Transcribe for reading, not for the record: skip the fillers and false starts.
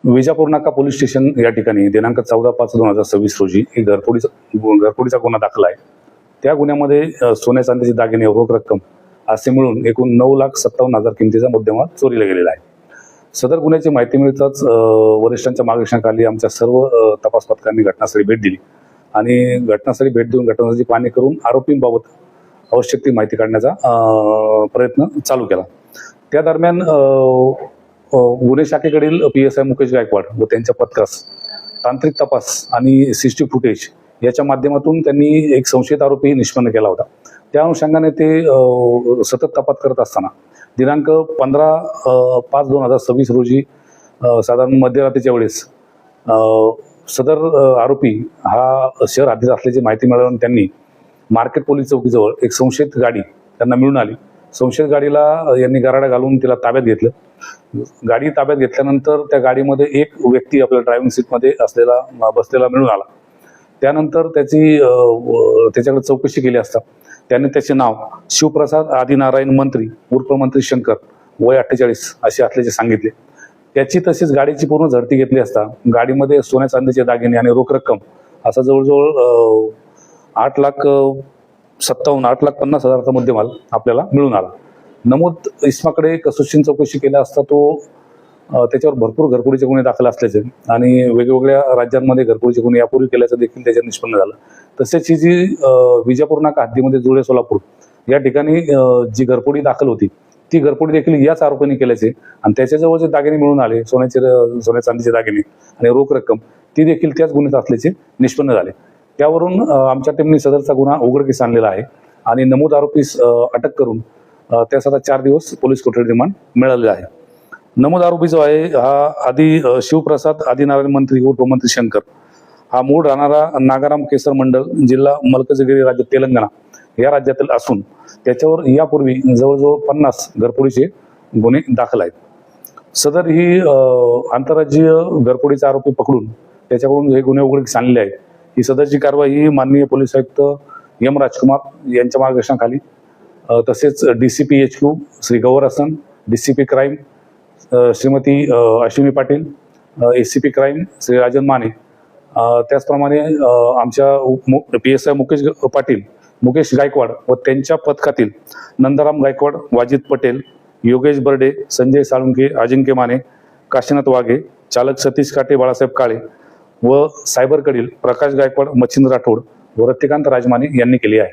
विजापूर नाका police station या ठिकाणी दिनांक 14/5/2026 रोजी एक घरफोडीचा गुन्हा दाखल आहे। त्या गुन्ह्यामध्ये सोन्या चांदीचे दागिने रोख रक्कम असे मिळून एकूण 9,57,000 किमतीचा मुद्देमाल चोरीला गेलेला आहे। सदर गुन्ह्याची माहिती मिळताच वरिष्ठांच्या मार्गदर्शनाखाली आमच्या सर्व तपास पथकांनी घटनास्थळी भेट दिली आणि घटनास्थळी भेट देऊन घटनास्थळाची पाहणी करून आरोपींबाबत आवश्यक ती माहिती काढण्याचा प्रयत्न चालू केला। त्या दरम्यान गुन्हे शाखेकडील PSI मुकेश गायकवाड व त्यांच्या पथकास तांत्रिक तपास आणि CCTV फुटेज याच्या माध्यमातून त्यांनी एक संशयित आरोपी निष्पन्न केला होता। त्या अनुषंगाने ते सतत तपास करत असताना दिनांक 15/5/2026 रोजी साधारण मध्यरात्रीच्या वेळेस सदर आरोपी हा शहर हद्दीत असल्याची माहिती मिळाल्याने त्यांनी मार्केट पोलीस चौकीजवळ एक संशयित गाडी त्यांना मिळून आली। संशयित गाडीला यांनी गाराडा घालून तिला ताब्यात घेतलं। गाडी ताब्यात घेतल्यानंतर त्या गाडीमध्ये एक व्यक्ती आपल्या ड्रायव्हिंग सीटमध्ये बसलेला मिळून आला। त्यानंतर त्याच्याकडे चौकशी केली असता त्यांनी त्याचे नाव शिवप्रसाद आदिनारायण मंत्री उर्फ मंत्री शंकर वय 48 असे असल्याचे सांगितले। त्याची तसेच गाडीची पूर्ण झडती घेतली असता गाडीमध्ये सोन्या चांदीचे दागिने आणि रोख रक्कम असा जवळजवळ 8,50,000चा मुद्देमाल आपल्याला मिळून आला। नमूद इस्माकडे कसोशीने चौकशी केल्या असता तो त्याच्यावर भरपूर घरफोडीचे गुन्हे दाखल असल्याचे आणि वेगवेगळ्या राज्यांमध्ये घरफोडीचे गुन्हे यापूर्वी केल्याचं देखील त्याच्यात निष्पन्न झालं। तसेच ही जी विजापूर नाका हद्दीमध्ये जुळे सोलापूर या ठिकाणी जी घरफोडी दाखल होती ती घरफोडी देखील याच आरोपींनी केल्याचे आणि त्याच्याजवळ जे दागिने मिळून आले सोन्या चांदीचे दागिने आणि रोख रक्कम ती देखील त्याच गुन्ह्यात असल्याचे निष्पन्न झाले। त्यावरून आमच्या टीमने सदरचा गुन्हा उघडकीस आणलेला आहे आणि नमूद आरोपीस अटक करून त्यास आता 4 दिवस पोलीस कोठडी रिमांड मिळालेला आहे। नमूद आरोपी जो आहे हा शिवप्रसाद आदिनारायण मंत्री उर्फ मंत्री शंकर हा मूळ राहणारा नागाराम केसर मंडल जिल्हा मलकजगिरी राज्य तेलंगणा या राज्यातील असून त्याच्यावर यापूर्वी जवळजवळ 50 घरफोडीचे गुन्हे दाखल आहेत। सदर ही आंतरराज्यीय घरफोडीचा आरोपी पकडून त्याच्याकडून हे गुन्हे उघडकीस आणले आहेत। ही सदरची कारवाई माननीय पोलीस आयुक्त M राजकुमार यांच्या मार्गदर्शनाखाली तसेच DCP HQ Shri Gaur Hasan, DCP crime Shrimati Ashwini Patil, ACP crime Shri Rajan Mane, त्याचप्रमाणे आमच्या PSI मुकेश गायकवाड व त्यांच्या पथकातील नंदाराम गायकवाड, वाजिद पटेल, योगेश बर्डे, संजय साळुंके, अजिंक्य माने, काशीनाथ वाघे, चालक सतीश काटे, बाळासाहेब काळे व सायबरकडील प्रकाश गायकवाड, मच्छिंद्र राठोड व रतिकांत राजमाने यांनी केली आहे।